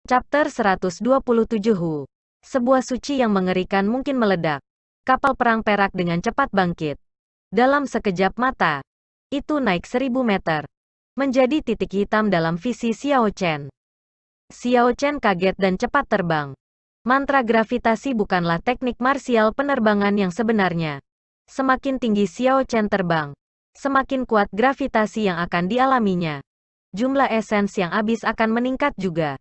Chapter 127 Hu. Sebuah suci yang mengerikan mungkin meledak. Kapal perang perak dengan cepat bangkit. Dalam sekejap mata, itu naik 1000 meter. Menjadi titik hitam dalam visi Xiao Chen. Xiao Chen kaget dan cepat terbang. Mantra gravitasi bukanlah teknik marsial penerbangan yang sebenarnya. Semakin tinggi Xiao Chen terbang, semakin kuat gravitasi yang akan dialaminya. Jumlah esens yang habis akan meningkat juga.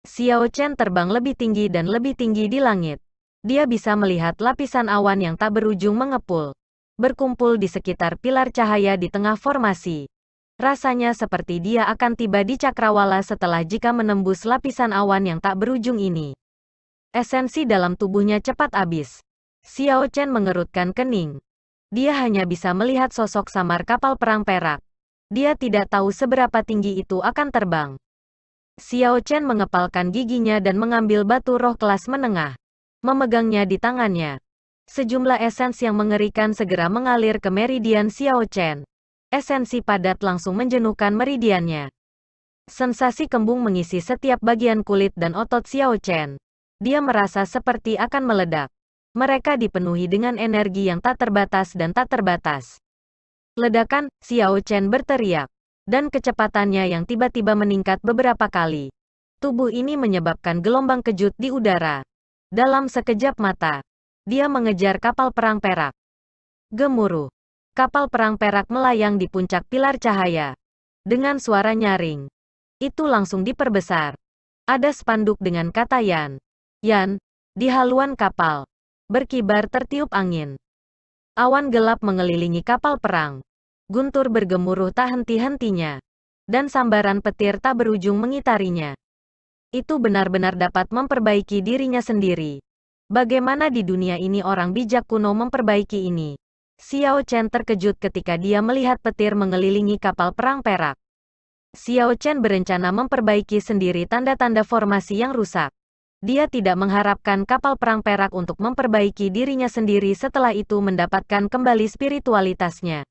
Xiao Chen terbang lebih tinggi dan lebih tinggi di langit. Dia bisa melihat lapisan awan yang tak berujung mengepul, berkumpul di sekitar pilar cahaya di tengah formasi. Rasanya seperti dia akan tiba di cakrawala setelah jika menembus lapisan awan yang tak berujung ini. Esensi dalam tubuhnya cepat habis. Xiao Chen mengerutkan kening. Dia hanya bisa melihat sosok samar kapal perang perak. Dia tidak tahu seberapa tinggi itu akan terbang. Xiao Chen mengepalkan giginya dan mengambil batu roh kelas menengah. Memegangnya di tangannya. Sejumlah esens yang mengerikan segera mengalir ke meridian Xiao Chen. Esensi padat langsung menjenuhkan meridiannya. Sensasi kembung mengisi setiap bagian kulit dan otot Xiao Chen. Dia merasa seperti akan meledak. Mereka dipenuhi dengan energi yang tak terbatas dan tak terbatas. Ledakan, Xiao Chen berteriak. Dan kecepatannya yang tiba-tiba meningkat beberapa kali. Tubuh ini menyebabkan gelombang kejut di udara. Dalam sekejap mata, dia mengejar kapal perang perak. Gemuruh. Kapal perang perak melayang di puncak pilar cahaya. Dengan suara nyaring. Itu langsung diperbesar. Ada spanduk dengan kata Yan. Yan, di haluan kapal. Berkibar tertiup angin. Awan gelap mengelilingi kapal perang. Guntur bergemuruh tak henti-hentinya. Dan sambaran petir tak berujung mengitarinya. Itu benar-benar dapat memperbaiki dirinya sendiri. Bagaimana di dunia ini orang bijak kuno memperbaiki ini? Xiao Chen terkejut ketika dia melihat petir mengelilingi kapal perang perak. Xiao Chen berencana memperbaiki sendiri tanda-tanda formasi yang rusak. Dia tidak mengharapkan kapal perang perak untuk memperbaiki dirinya sendiri setelah itu mendapatkan kembali spiritualitasnya.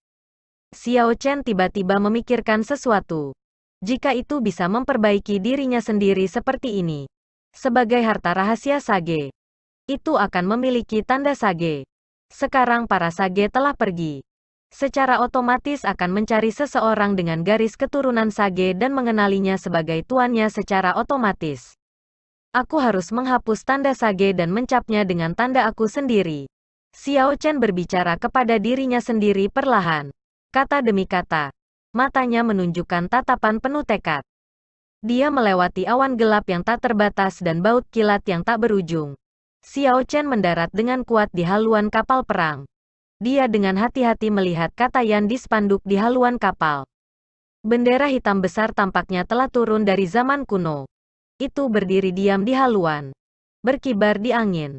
Xiao Chen tiba-tiba memikirkan sesuatu. Jika itu bisa memperbaiki dirinya sendiri seperti ini, sebagai harta rahasia Sage, itu akan memiliki tanda Sage. Sekarang para Sage telah pergi. Secara otomatis akan mencari seseorang dengan garis keturunan Sage dan mengenalinya sebagai tuannya secara otomatis. Aku harus menghapus tanda Sage dan mencapnya dengan tanda aku sendiri. Xiao Chen berbicara kepada dirinya sendiri perlahan. Kata demi kata. Matanya menunjukkan tatapan penuh tekad. Dia melewati awan gelap yang tak terbatas dan baut kilat yang tak berujung. Xiao Chen mendarat dengan kuat di haluan kapal perang. Dia dengan hati-hati melihat kata Yan di spanduk di haluan kapal. Bendera hitam besar tampaknya telah turun dari zaman kuno. Itu berdiri diam di haluan. Berkibar di angin.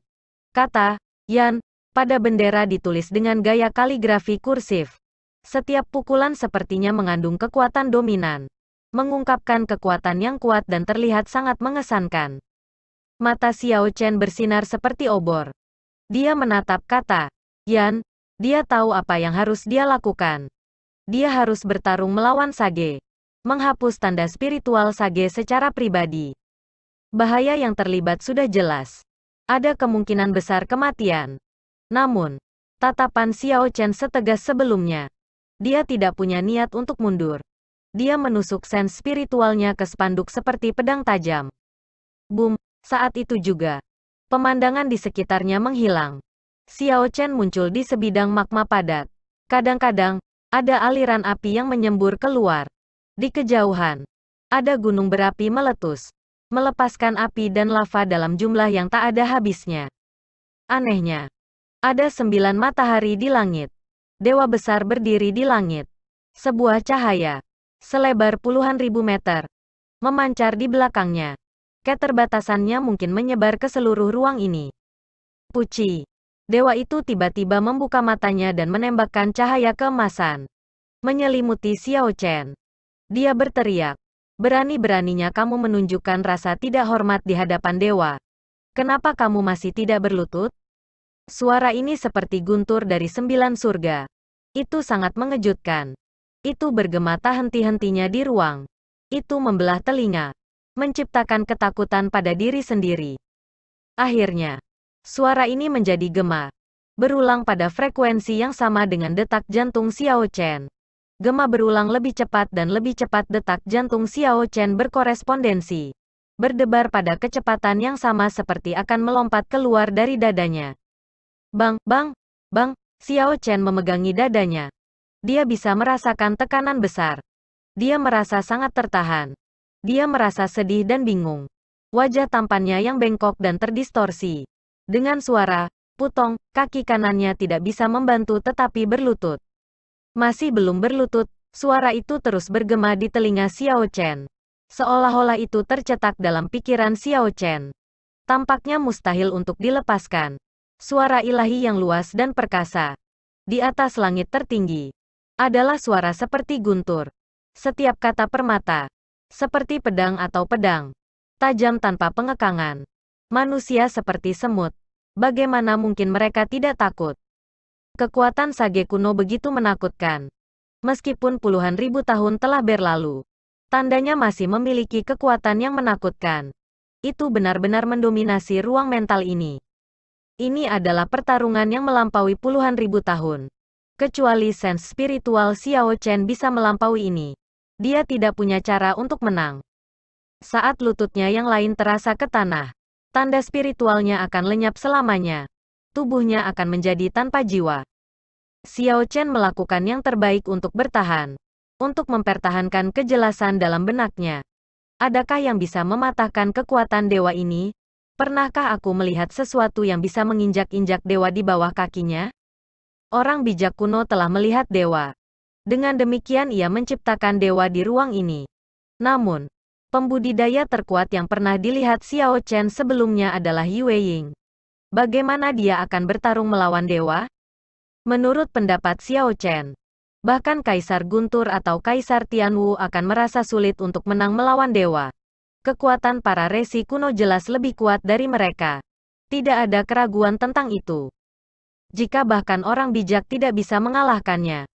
Kata Yan pada bendera ditulis dengan gaya kaligrafi kursif. Setiap pukulan sepertinya mengandung kekuatan dominan. Mengungkapkan kekuatan yang kuat dan terlihat sangat mengesankan. Mata Xiao Chen bersinar seperti obor. Dia menatap kata Yan. Dia tahu apa yang harus dia lakukan. Dia harus bertarung melawan Sage. Menghapus tanda spiritual Sage secara pribadi. Bahaya yang terlibat sudah jelas. Ada kemungkinan besar kematian. Namun, tatapan Xiao Chen setegas sebelumnya. Dia tidak punya niat untuk mundur. Dia menusuk sen spiritualnya ke spanduk seperti pedang tajam. Boom, saat itu juga. Pemandangan di sekitarnya menghilang. Xiao Chen muncul di sebidang magma padat. Kadang-kadang, ada aliran api yang menyembur keluar. Di kejauhan, ada gunung berapi meletus. Melepaskan api dan lava dalam jumlah yang tak ada habisnya. Anehnya, ada 9 matahari di langit. Dewa besar berdiri di langit. Sebuah cahaya, selebar puluhan ribu meter, memancar di belakangnya. Keterbatasannya mungkin menyebar ke seluruh ruang ini. Puci. Dewa itu tiba-tiba membuka matanya dan menembakkan cahaya keemasan. Menyelimuti Xiao Chen. Dia berteriak. Berani-beraninya kamu menunjukkan rasa tidak hormat di hadapan dewa. Kenapa kamu masih tidak berlutut? Suara ini seperti guntur dari 9 surga. Itu sangat mengejutkan. Itu bergema tak henti-hentinya di ruang. Itu membelah telinga. menciptakan ketakutan pada diri sendiri. Akhirnya, suara ini menjadi gema, berulang pada frekuensi yang sama dengan detak jantung Xiao Chen. Gema berulang lebih cepat dan lebih cepat, detak jantung Xiao Chen berkorespondensi, berdebar pada kecepatan yang sama seperti akan melompat keluar dari dadanya. Bang, bang, bang, Xiao Chen memegangi dadanya. Dia bisa merasakan tekanan besar. Dia merasa sangat tertahan. Dia merasa sedih dan bingung. Wajah tampannya yang bengkok dan terdistorsi. Dengan suara, putong, kaki kanannya tidak bisa membantu tetapi berlutut. Masih belum berlutut, suara itu terus bergema di telinga Xiao Chen. Seolah-olah itu tercetak dalam pikiran Xiao Chen. Tampaknya mustahil untuk dilepaskan. Suara ilahi yang luas dan perkasa. Di atas langit tertinggi. Adalah suara seperti guntur. Setiap kata permata. Seperti pedang atau pedang. Tajam tanpa pengekangan. Manusia seperti semut. Bagaimana mungkin mereka tidak takut? Kekuatan sage kuno begitu menakutkan. Meskipun puluhan ribu tahun telah berlalu, tandanya masih memiliki kekuatan yang menakutkan. Itu benar-benar mendominasi ruang mental ini. Ini adalah pertarungan yang melampaui puluhan ribu tahun. Kecuali sense spiritual Xiao Chen bisa melampaui ini. Dia tidak punya cara untuk menang. Saat lututnya yang lain terasa ke tanah, tanda spiritualnya akan lenyap selamanya. Tubuhnya akan menjadi tanpa jiwa. Xiao Chen melakukan yang terbaik untuk bertahan. Untuk mempertahankan kejelasan dalam benaknya. Adakah yang bisa mematahkan kekuatan dewa ini? Pernahkah aku melihat sesuatu yang bisa menginjak-injak dewa di bawah kakinya? Orang bijak kuno telah melihat dewa. Dengan demikian ia menciptakan dewa di ruang ini. Namun, pembudidaya terkuat yang pernah dilihat Xiao Chen sebelumnya adalah Yue Ying. Bagaimana dia akan bertarung melawan dewa? Menurut pendapat Xiao Chen, bahkan Kaisar Guntur atau Kaisar Tianwu akan merasa sulit untuk menang melawan dewa. Kekuatan para resi kuno jelas lebih kuat dari mereka. Tidak ada keraguan tentang itu. Jika bahkan orang bijak tidak bisa mengalahkannya,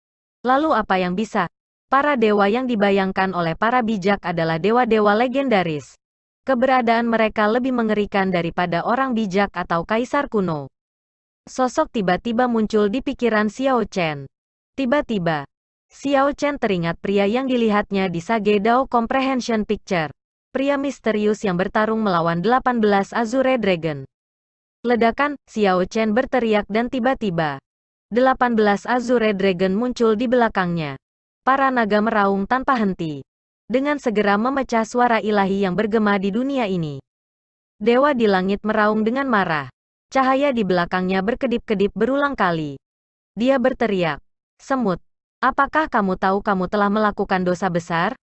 lalu apa yang bisa? Para dewa yang dibayangkan oleh para bijak adalah dewa-dewa legendaris. Keberadaan mereka lebih mengerikan daripada orang bijak atau kaisar kuno. Sosok tiba-tiba muncul di pikiran Xiao Chen. Tiba-tiba, Xiao Chen teringat pria yang dilihatnya di Sage Dao Comprehension Picture. Pria misterius yang bertarung melawan 18 Azure Dragon. Ledakan, Xiao Chen berteriak dan tiba-tiba 18 Azure Dragon muncul di belakangnya. Para naga meraung tanpa henti. Dengan segera memecah suara ilahi yang bergema di dunia ini. Dewa di langit meraung dengan marah. Cahaya di belakangnya berkedip-kedip berulang kali. Dia berteriak, "Semut, apakah kamu tahu kamu telah melakukan dosa besar?"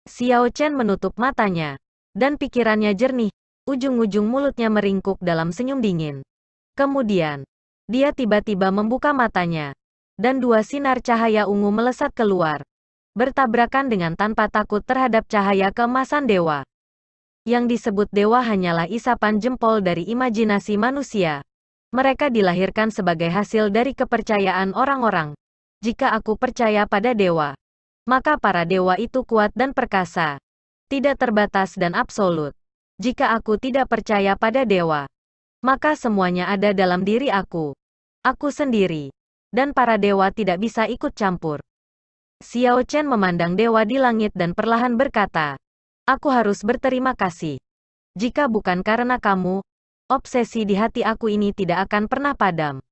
Xiao Chen menutup matanya. Dan pikirannya jernih. Ujung-ujung mulutnya meringkuk dalam senyum dingin. Kemudian, dia tiba-tiba membuka matanya. Dan dua sinar cahaya ungu melesat keluar. Bertabrakan dengan tanpa takut terhadap cahaya keemasan dewa. Yang disebut dewa hanyalah isapan jempol dari imajinasi manusia. Mereka dilahirkan sebagai hasil dari kepercayaan orang-orang. Jika aku percaya pada dewa, maka para dewa itu kuat dan perkasa. Tidak terbatas dan absolut. Jika aku tidak percaya pada dewa, maka semuanya ada dalam diri aku. Aku sendiri. Dan para dewa tidak bisa ikut campur. Xiao Chen memandang dewa di langit dan perlahan berkata, "Aku harus berterima kasih. Jika bukan karena kamu, obsesi di hati aku ini tidak akan pernah padam."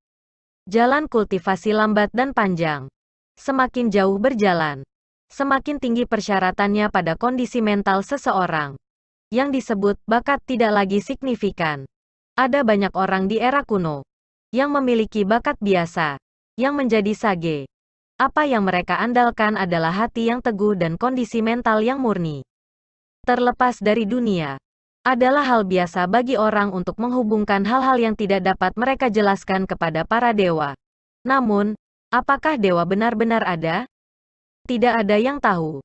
Jalan kultivasi lambat dan panjang. Semakin jauh berjalan, semakin tinggi persyaratannya pada kondisi mental seseorang. Yang disebut bakat tidak lagi signifikan. Ada banyak orang di era kuno yang memiliki bakat biasa, yang menjadi sage. Apa yang mereka andalkan adalah hati yang teguh dan kondisi mental yang murni. Terlepas dari dunia, adalah hal biasa bagi orang untuk menghubungkan hal-hal yang tidak dapat mereka jelaskan kepada para dewa. Namun, apakah dewa benar-benar ada? Tidak ada yang tahu.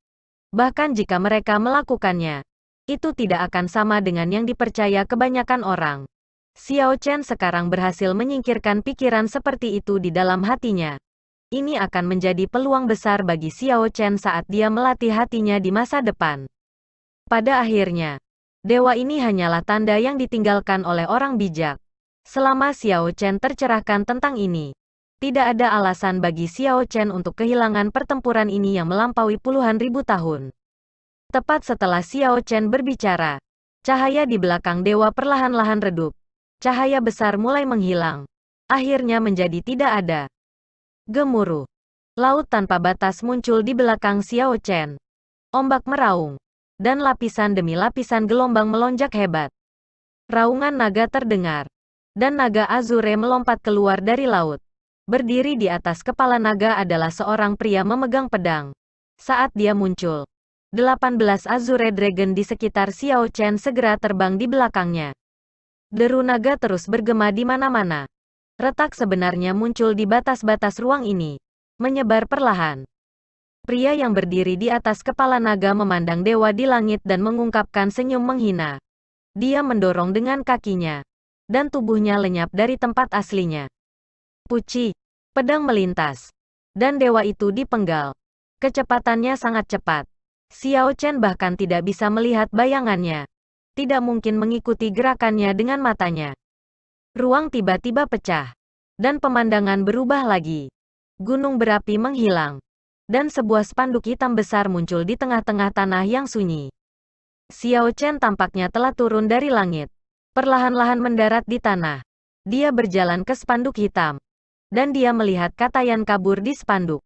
Bahkan jika mereka melakukannya, itu tidak akan sama dengan yang dipercaya kebanyakan orang. Xiao Chen sekarang berhasil menyingkirkan pikiran seperti itu di dalam hatinya. Ini akan menjadi peluang besar bagi Xiao Chen saat dia melatih hatinya di masa depan. Pada akhirnya, Dewa ini hanyalah tanda yang ditinggalkan oleh orang bijak. Selama Xiao Chen tercerahkan tentang ini, tidak ada alasan bagi Xiao Chen untuk kehilangan pertempuran ini yang melampaui puluhan ribu tahun. Tepat setelah Xiao Chen berbicara, cahaya di belakang dewa perlahan-lahan redup. Cahaya besar mulai menghilang. Akhirnya menjadi tidak ada. Gemuruh. Laut tanpa batas muncul di belakang Xiao Chen. Ombak meraung. Dan lapisan demi lapisan gelombang melonjak hebat. Raungan naga terdengar. Dan naga Azure melompat keluar dari laut. Berdiri di atas kepala naga adalah seorang pria memegang pedang. Saat dia muncul, 18 Azure Dragon di sekitar Xiao Chen segera terbang di belakangnya. Deru naga terus bergema di mana-mana. Retak sebenarnya muncul di batas-batas ruang ini. Menyebar perlahan. Pria yang berdiri di atas kepala naga memandang dewa di langit dan mengungkapkan senyum menghina. Dia mendorong dengan kakinya. Dan tubuhnya lenyap dari tempat aslinya. Puci. Pedang melintas. Dan dewa itu dipenggal. Kecepatannya sangat cepat. Xiao Chen bahkan tidak bisa melihat bayangannya. Tidak mungkin mengikuti gerakannya dengan matanya. Ruang tiba-tiba pecah. Dan pemandangan berubah lagi. Gunung berapi menghilang. Dan sebuah spanduk hitam besar muncul di tengah-tengah tanah yang sunyi. Xiao Chen tampaknya telah turun dari langit. Perlahan-lahan mendarat di tanah. Dia berjalan ke spanduk hitam. Dan dia melihat Katayan kabur di spanduk.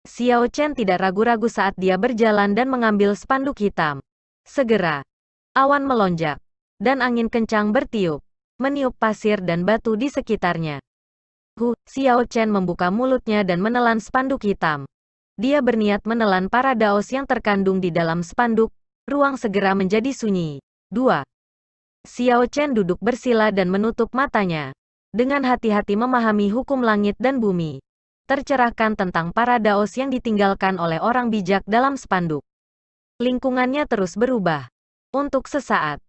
Xiao Chen tidak ragu-ragu saat dia berjalan dan mengambil spanduk hitam. Segera, awan melonjak. Dan angin kencang bertiup. Meniup pasir dan batu di sekitarnya. Xiao Chen membuka mulutnya dan menelan spanduk hitam. Dia berniat menelan para daos yang terkandung di dalam spanduk. Ruang segera menjadi sunyi. 2. Xiao Chen duduk bersila dan menutup matanya. Dengan hati-hati memahami hukum langit dan bumi. Tercerahkan tentang para daos yang ditinggalkan oleh orang bijak dalam spanduk. Lingkungannya terus berubah. Untuk sesaat,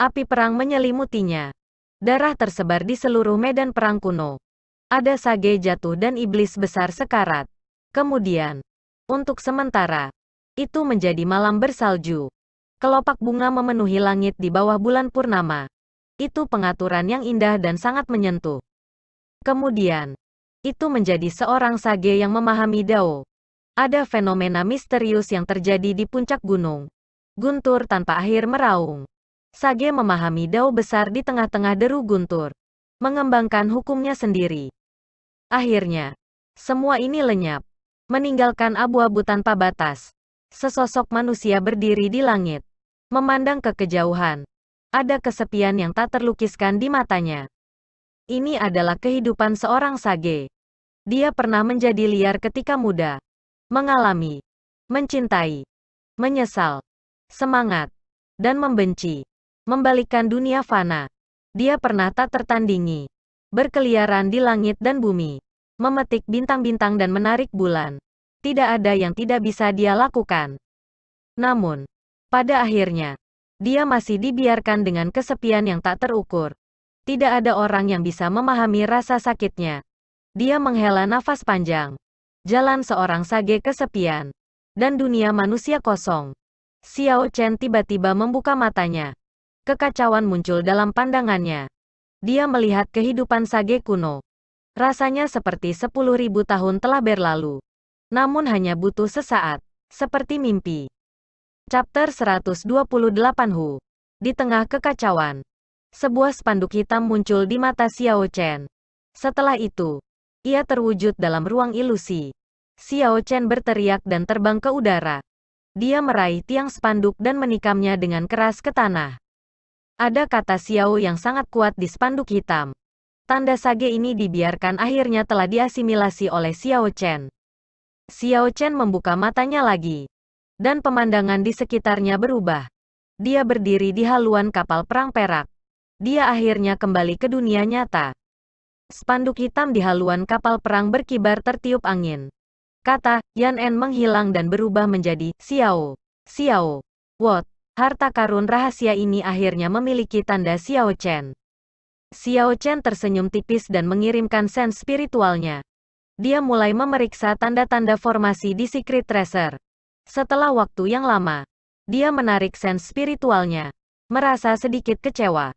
api perang menyelimutinya. Darah tersebar di seluruh medan perang kuno. Ada sage jatuh dan iblis besar sekarat. Kemudian, untuk sementara, itu menjadi malam bersalju. Kelopak bunga memenuhi langit di bawah bulan purnama. Itu pengaturan yang indah dan sangat menyentuh. Kemudian, itu menjadi seorang sage yang memahami Dao. Ada fenomena misterius yang terjadi di puncak gunung. Guntur tanpa akhir meraung. Sage memahami Dao besar di tengah-tengah deru guntur. Mengembangkan hukumnya sendiri. Akhirnya, semua ini lenyap. Meninggalkan abu-abu tanpa batas. Sesosok manusia berdiri di langit. Memandang ke kejauhan. Ada kesepian yang tak terlukiskan di matanya. Ini adalah kehidupan seorang sage. Dia pernah menjadi liar ketika muda. Mengalami. Mencintai. Menyesal. Semangat. Dan membenci. Membalikan dunia fana. Dia pernah tak tertandingi. Berkeliaran di langit dan bumi. Memetik bintang-bintang dan menarik bulan. Tidak ada yang tidak bisa dia lakukan. Namun, pada akhirnya, dia masih dibiarkan dengan kesepian yang tak terukur. Tidak ada orang yang bisa memahami rasa sakitnya. Dia menghela nafas panjang. Jalan seorang sage kesepian. Dan dunia manusia kosong. Xiao Chen tiba-tiba membuka matanya. Kekacauan muncul dalam pandangannya. Dia melihat kehidupan sage kuno. Rasanya seperti 10.000 tahun telah berlalu. Namun hanya butuh sesaat. Seperti mimpi. Chapter 128 Hu. Di tengah kekacauan. Sebuah spanduk hitam muncul di mata Xiao Chen. Setelah itu, ia terwujud dalam ruang ilusi. Xiao Chen berteriak dan terbang ke udara. Dia meraih tiang spanduk dan menikamnya dengan keras ke tanah. Ada kata Xiao yang sangat kuat di spanduk hitam. Tanda sage ini dibiarkan akhirnya telah diasimilasi oleh Xiao Chen. Xiao Chen membuka matanya lagi. Dan pemandangan di sekitarnya berubah. Dia berdiri di haluan kapal perang perak. Dia akhirnya kembali ke dunia nyata. Spanduk hitam di haluan kapal perang berkibar tertiup angin. Kata Yan En menghilang dan berubah menjadi Xiao. Xiao. What? Harta karun rahasia ini akhirnya memiliki tanda Xiao Chen. Xiao Chen tersenyum tipis dan mengirimkan sen spiritualnya. Dia mulai memeriksa tanda-tanda formasi di Secret Treasure. Setelah waktu yang lama, dia menarik sen spiritualnya. merasa sedikit kecewa.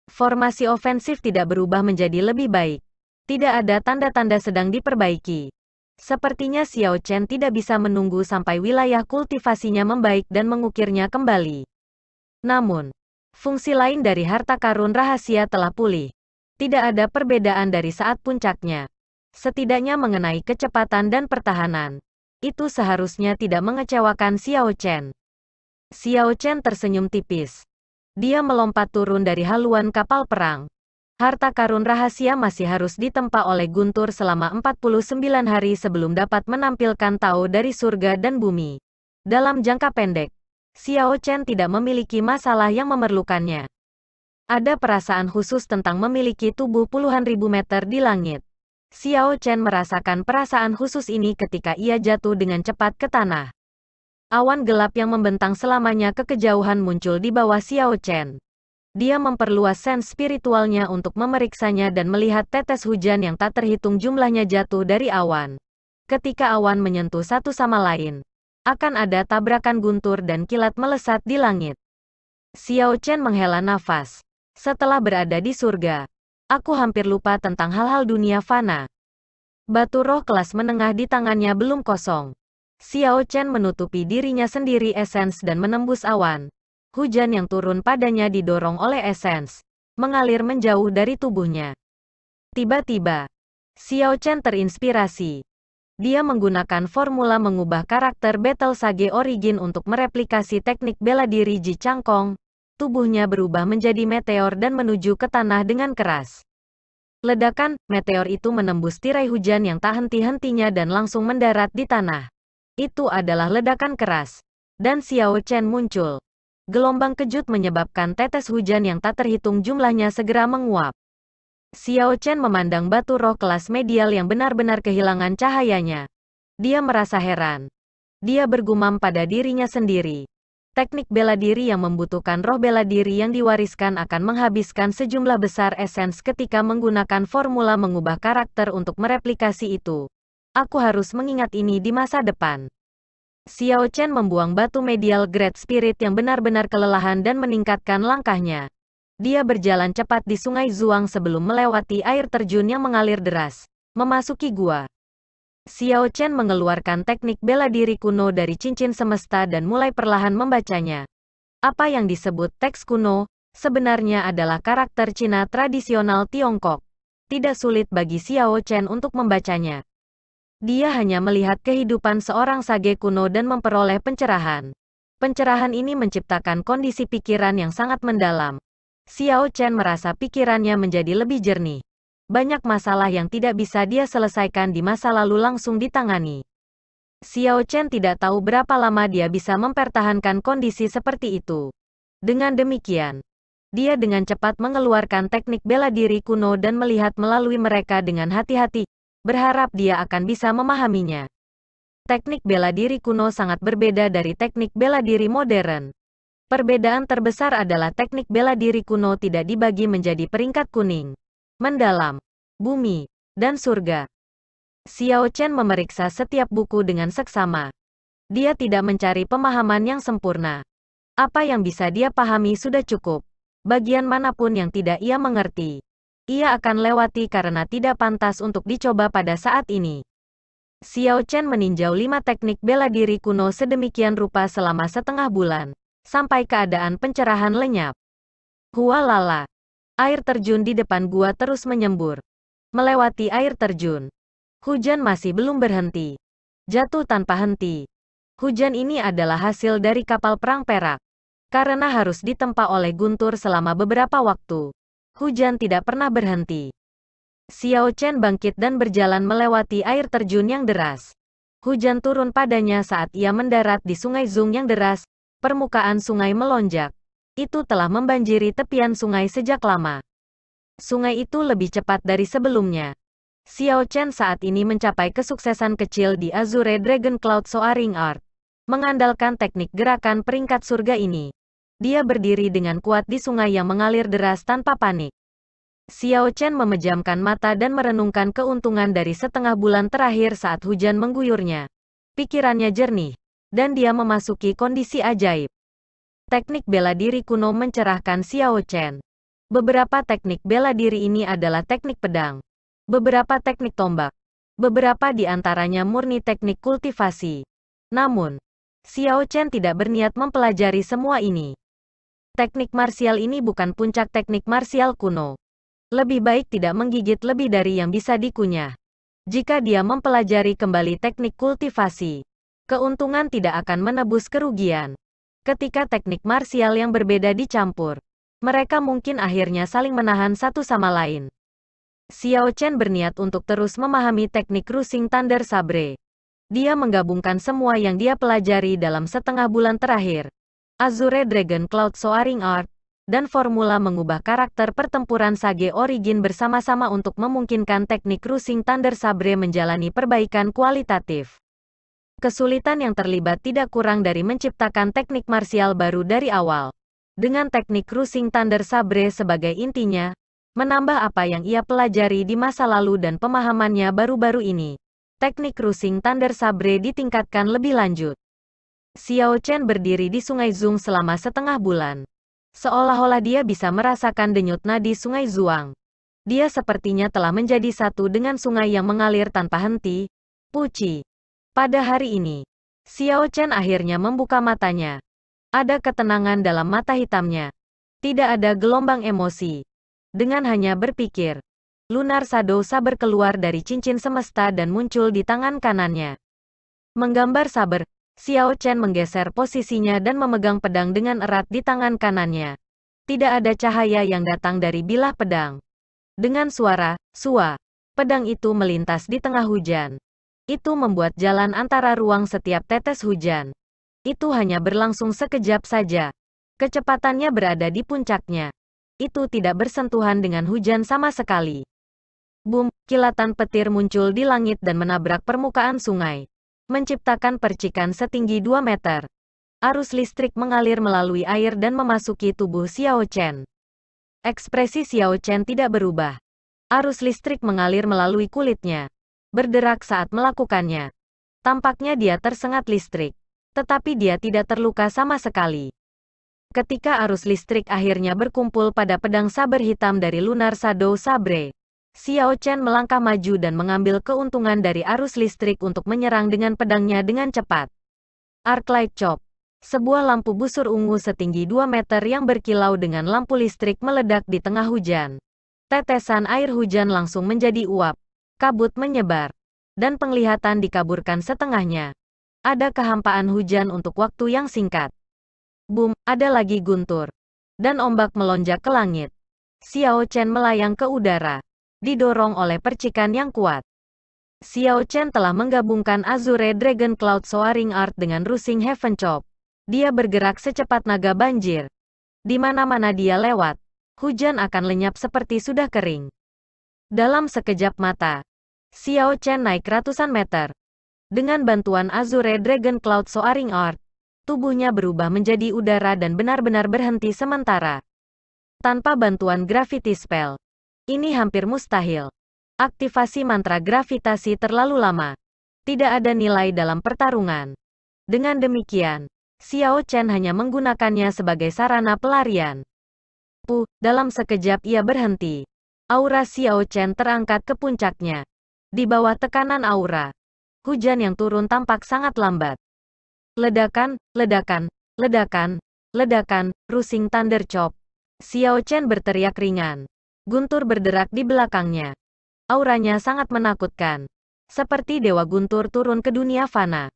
Formasi ofensif tidak berubah menjadi lebih baik. Tidak ada tanda-tanda sedang diperbaiki. Sepertinya Xiao Chen tidak bisa menunggu sampai wilayah kultivasinya membaik dan mengukirnya kembali. Namun, fungsi lain dari harta karun rahasia telah pulih. Tidak ada perbedaan dari saat puncaknya. Setidaknya mengenai kecepatan dan pertahanan. Itu seharusnya tidak mengecewakan Xiao Chen. Xiao Chen tersenyum tipis. Dia melompat turun dari haluan kapal perang. Harta karun rahasia masih harus ditempa oleh Guntur selama 49 hari sebelum dapat menampilkan Tao dari surga dan bumi. Dalam jangka pendek, Xiao Chen tidak memiliki masalah yang memerlukannya. Ada perasaan khusus tentang memiliki tubuh puluhan ribu meter di langit. Xiao Chen merasakan perasaan khusus ini ketika ia jatuh dengan cepat ke tanah. Awan gelap yang membentang selamanya ke kejauhan muncul di bawah Xiao Chen. Dia memperluas sens spiritualnya untuk memeriksanya dan melihat tetes hujan yang tak terhitung jumlahnya jatuh dari awan. Ketika awan menyentuh satu sama lain, akan ada tabrakan guntur dan kilat melesat di langit. Xiao Chen menghela nafas. Setelah berada di surga, aku hampir lupa tentang hal-hal dunia fana. Batu roh kelas menengah di tangannya belum kosong. Xiao Chen menutupi dirinya sendiri esens dan menembus awan. Hujan yang turun padanya didorong oleh esens, mengalir menjauh dari tubuhnya. Tiba-tiba, Xiao Chen terinspirasi. Dia menggunakan formula mengubah karakter Battle Sage Origin untuk mereplikasi teknik bela diri Ji Changkong. Tubuhnya berubah menjadi meteor dan menuju ke tanah dengan keras. Ledakan, meteor itu menembus tirai hujan yang tak henti-hentinya dan langsung mendarat di tanah. Itu adalah ledakan keras. Dan Xiao Chen muncul. Gelombang kejut menyebabkan tetes hujan yang tak terhitung jumlahnya segera menguap. Xiao Chen memandang batu roh kelas medial yang benar-benar kehilangan cahayanya. Dia merasa heran. Dia bergumam pada dirinya sendiri. Teknik bela diri yang membutuhkan roh bela diri yang diwariskan akan menghabiskan sejumlah besar esens ketika menggunakan formula mengubah karakter untuk mereplikasi itu. Aku harus mengingat ini di masa depan. Xiao Chen membuang batu medial Great Spirit yang benar-benar kelelahan dan meningkatkan langkahnya. Dia berjalan cepat di sungai Zhuang sebelum melewati air terjun yang mengalir deras, memasuki gua. Xiao Chen mengeluarkan teknik bela diri kuno dari cincin semesta dan mulai perlahan membacanya. Apa yang disebut teks kuno, sebenarnya adalah karakter Cina tradisional Tiongkok. Tidak sulit bagi Xiao Chen untuk membacanya. Dia hanya melihat kehidupan seorang sage kuno dan memperoleh pencerahan. Pencerahan ini menciptakan kondisi pikiran yang sangat mendalam. Xiao Chen merasa pikirannya menjadi lebih jernih. Banyak masalah yang tidak bisa dia selesaikan di masa lalu langsung ditangani. Xiao Chen tidak tahu berapa lama dia bisa mempertahankan kondisi seperti itu. Dengan demikian, dia dengan cepat mengeluarkan teknik bela diri kuno dan melihat melalui mereka dengan hati-hati, berharap dia akan bisa memahaminya. Teknik bela diri kuno sangat berbeda dari teknik bela diri modern. Perbedaan terbesar adalah teknik bela diri kuno tidak dibagi menjadi peringkat kuning, mendalam, bumi, dan surga. Xiao Chen memeriksa setiap buku dengan seksama. Dia tidak mencari pemahaman yang sempurna. Apa yang bisa dia pahami sudah cukup. Bagian manapun yang tidak ia mengerti, ia akan lewati karena tidak pantas untuk dicoba pada saat ini. Xiao Chen meninjau 5 teknik bela diri kuno sedemikian rupa selama setengah bulan, sampai keadaan pencerahan lenyap. Hualala. Air terjun di depan gua terus menyembur. Melewati air terjun. Hujan masih belum berhenti. Jatuh tanpa henti. Hujan ini adalah hasil dari kapal perang perak. Karena harus ditempa oleh guntur selama beberapa waktu, hujan tidak pernah berhenti. Xiao Chen bangkit dan berjalan melewati air terjun yang deras. Hujan turun padanya saat ia mendarat di sungai Zung yang deras. Permukaan sungai melonjak. Itu telah membanjiri tepian sungai sejak lama. Sungai itu lebih cepat dari sebelumnya. Xiao Chen saat ini mencapai kesuksesan kecil di Azure Dragon Cloud Soaring Art. Mengandalkan teknik gerakan peringkat surga ini, dia berdiri dengan kuat di sungai yang mengalir deras tanpa panik. Xiao Chen memejamkan mata dan merenungkan keuntungan dari setengah bulan terakhir saat hujan mengguyurnya. Pikirannya jernih, dan dia memasuki kondisi ajaib. Teknik bela diri kuno mencerahkan Xiao Chen. Beberapa teknik bela diri ini adalah teknik pedang, beberapa teknik tombak, beberapa di antaranya murni teknik kultivasi. Namun, Xiao Chen tidak berniat mempelajari semua ini. Teknik marsial ini bukan puncak teknik marsial kuno. Lebih baik tidak menggigit lebih dari yang bisa dikunyah. Jika dia mempelajari kembali teknik kultivasi, keuntungan tidak akan menebus kerugian. Ketika teknik marsial yang berbeda dicampur, mereka mungkin akhirnya saling menahan satu sama lain. Xiao Chen berniat untuk terus memahami teknik Rusing Thunder Sabre. Dia menggabungkan semua yang dia pelajari dalam setengah bulan terakhir. Azure Dragon Cloud Soaring Art, dan formula mengubah karakter pertempuran Sage Origin bersama-sama untuk memungkinkan teknik Rusing Thunder Sabre menjalani perbaikan kualitatif. Kesulitan yang terlibat tidak kurang dari menciptakan teknik marsial baru dari awal. Dengan teknik Rusing Thunder Sabre sebagai intinya, menambah apa yang ia pelajari di masa lalu dan pemahamannya baru-baru ini. Teknik Rusing Thunder Sabre ditingkatkan lebih lanjut. Xiao Chen berdiri di Sungai Zung selama setengah bulan. Seolah-olah dia bisa merasakan denyut nadi Sungai Zuang. Dia sepertinya telah menjadi satu dengan sungai yang mengalir tanpa henti. Puci. Pada hari ini, Xiao Chen akhirnya membuka matanya. Ada ketenangan dalam mata hitamnya. Tidak ada gelombang emosi. Dengan hanya berpikir, Lunar Shadow Saber keluar dari cincin semesta dan muncul di tangan kanannya. Menggambar saber, Xiao Chen menggeser posisinya dan memegang pedang dengan erat di tangan kanannya. Tidak ada cahaya yang datang dari bilah pedang. Dengan suara, "Sua", pedang itu melintas di tengah hujan. Itu membuat jalan antara ruang setiap tetes hujan. Itu hanya berlangsung sekejap saja. Kecepatannya berada di puncaknya. Itu tidak bersentuhan dengan hujan sama sekali. Boom, kilatan petir muncul di langit dan menabrak permukaan sungai, menciptakan percikan setinggi 2 meter. Arus listrik mengalir melalui air dan memasuki tubuh Xiao Chen. Ekspresi Xiao Chen tidak berubah. Arus listrik mengalir melalui kulitnya, berderak saat melakukannya. Tampaknya dia tersengat listrik, tetapi dia tidak terluka sama sekali. Ketika arus listrik akhirnya berkumpul pada pedang saber hitam dari Lunar Shadow Sabre, Xiao Chen melangkah maju dan mengambil keuntungan dari arus listrik untuk menyerang dengan pedangnya dengan cepat. Arclight Chop. Sebuah lampu busur ungu setinggi 2 meter yang berkilau dengan lampu listrik meledak di tengah hujan. Tetesan air hujan langsung menjadi uap. Kabut menyebar. Dan penglihatan dikaburkan setengahnya. Ada kehampaan hujan untuk waktu yang singkat. Boom, ada lagi guntur. Dan ombak melonjak ke langit. Xiao Chen melayang ke udara, didorong oleh percikan yang kuat. Xiao Chen telah menggabungkan Azure Dragon Cloud Soaring Art dengan Rusing Heaven Chop. Dia bergerak secepat naga banjir. Di mana-mana dia lewat, hujan akan lenyap seperti sudah kering. Dalam sekejap mata, Xiao Chen naik ratusan meter. Dengan bantuan Azure Dragon Cloud Soaring Art, tubuhnya berubah menjadi udara dan benar-benar berhenti sementara. Tanpa bantuan Gravity Spell, ini hampir mustahil. Aktivasi mantra gravitasi terlalu lama. Tidak ada nilai dalam pertarungan. Dengan demikian, Xiao Chen hanya menggunakannya sebagai sarana pelarian. Dalam sekejap ia berhenti. Aura Xiao Chen terangkat ke puncaknya. Di bawah tekanan aura, hujan yang turun tampak sangat lambat. Ledakan, ledakan, ledakan, ledakan, Rusing Thunder Chop. Xiao Chen berteriak ringan. Guntur berderak di belakangnya. Auranya sangat menakutkan. Seperti Dewa Guntur turun ke dunia fana.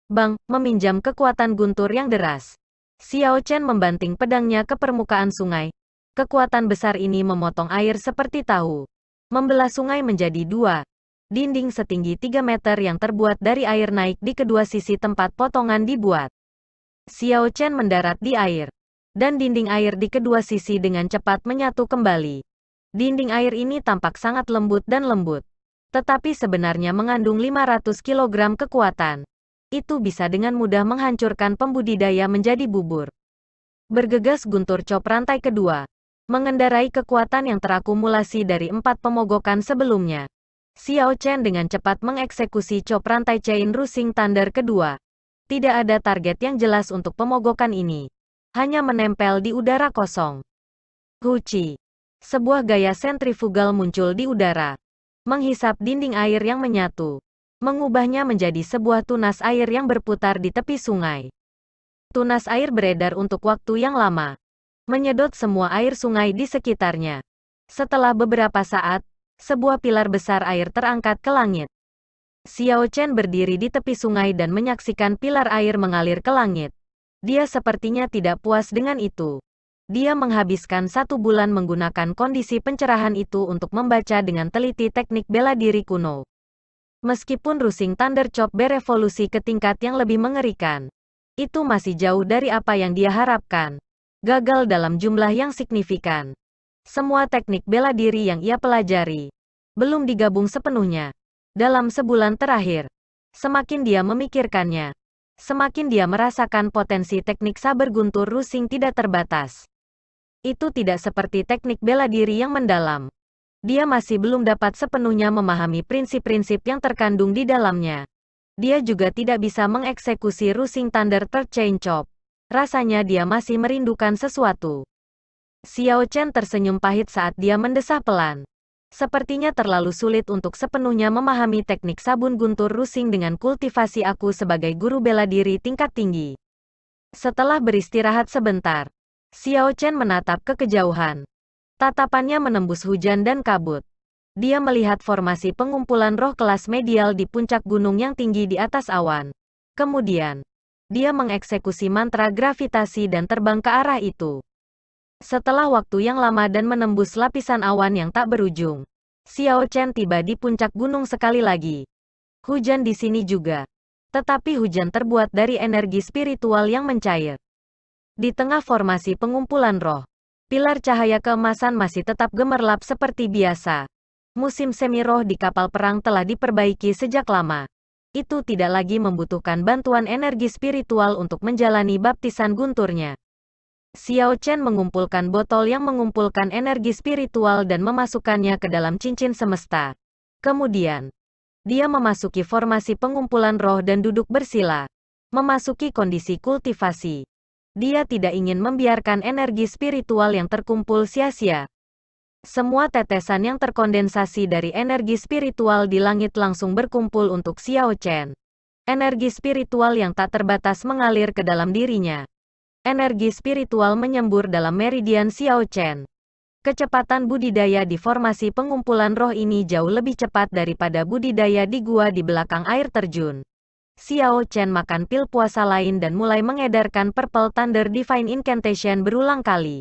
Bang, meminjam kekuatan guntur yang deras. Xiao Chen membanting pedangnya ke permukaan sungai. Kekuatan besar ini memotong air seperti tahu. Membelah sungai menjadi dua. Dinding setinggi 3 meter yang terbuat dari air naik di kedua sisi tempat potongan dibuat. Xiao Chen mendarat di air. Dan dinding air di kedua sisi dengan cepat menyatu kembali. Dinding air ini tampak sangat lembut dan lembut. Tetapi sebenarnya mengandung 500 kg kekuatan. Itu bisa dengan mudah menghancurkan pembudidaya menjadi bubur. Bergegas guntur chop rantai kedua. Mengendarai kekuatan yang terakumulasi dari 4 pemogokan sebelumnya. Xiao Chen dengan cepat mengeksekusi chop rantai Chain Rusing Thunder kedua. Tidak ada target yang jelas untuk pemogokan ini. hanya menempel di udara kosong. Huci. Sebuah gaya sentrifugal muncul di udara, menghisap dinding air yang menyatu, mengubahnya menjadi sebuah tunas air yang berputar di tepi sungai. Tunas air beredar untuk waktu yang lama, menyedot semua air sungai di sekitarnya. Setelah beberapa saat, sebuah pilar besar air terangkat ke langit. Xiao Chen berdiri di tepi sungai dan menyaksikan pilar air mengalir ke langit. Dia sepertinya tidak puas dengan itu. Dia menghabiskan 1 bulan menggunakan kondisi pencerahan itu untuk membaca dengan teliti teknik bela diri kuno. Meskipun Rusing Thunder Chop berevolusi ke tingkat yang lebih mengerikan, itu masih jauh dari apa yang dia harapkan. Gagal dalam jumlah yang signifikan. Semua teknik bela diri yang ia pelajari belum digabung sepenuhnya. Dalam sebulan terakhir, semakin dia memikirkannya, semakin dia merasakan potensi teknik saber guntur Rusing tidak terbatas. Itu tidak seperti teknik bela diri yang mendalam. Dia masih belum dapat sepenuhnya memahami prinsip-prinsip yang terkandung di dalamnya. Dia juga tidak bisa mengeksekusi Rusing Thunder Third Chain Chop. Rasanya dia masih merindukan sesuatu. Xiao Chen tersenyum pahit saat dia mendesah pelan. Sepertinya terlalu sulit untuk sepenuhnya memahami teknik sabun guntur Rusing dengan kultivasi aku sebagai guru bela diri tingkat tinggi. Setelah beristirahat sebentar, Xiao Chen menatap ke kejauhan. Tatapannya menembus hujan dan kabut. Dia melihat formasi pengumpulan roh kelas medial di puncak gunung yang tinggi di atas awan. Kemudian, dia mengeksekusi mantra gravitasi dan terbang ke arah itu. Setelah waktu yang lama dan menembus lapisan awan yang tak berujung, Xiao Chen tiba di puncak gunung sekali lagi. Hujan di sini juga. Tetapi hujan terbuat dari energi spiritual yang mencair. Di tengah formasi pengumpulan roh, pilar cahaya keemasan masih tetap gemerlap seperti biasa. Musim semi roh di kapal perang telah diperbaiki sejak lama. Itu tidak lagi membutuhkan bantuan energi spiritual untuk menjalani baptisan gunturnya. Xiao Chen mengumpulkan botol yang mengumpulkan energi spiritual dan memasukkannya ke dalam cincin semesta. Kemudian, dia memasuki formasi pengumpulan roh dan duduk bersila, memasuki kondisi kultivasi. Dia tidak ingin membiarkan energi spiritual yang terkumpul sia-sia. Semua tetesan yang terkondensasi dari energi spiritual di langit langsung berkumpul untuk Xiao Chen. Energi spiritual yang tak terbatas mengalir ke dalam dirinya. Energi spiritual menyembur dalam meridian Xiao Chen. Kecepatan budidaya di formasi pengumpulan roh ini jauh lebih cepat daripada budidaya di gua di belakang air terjun. Xiao Chen makan pil puasa lain dan mulai mengedarkan Purple Thunder Divine Incantation berulang kali.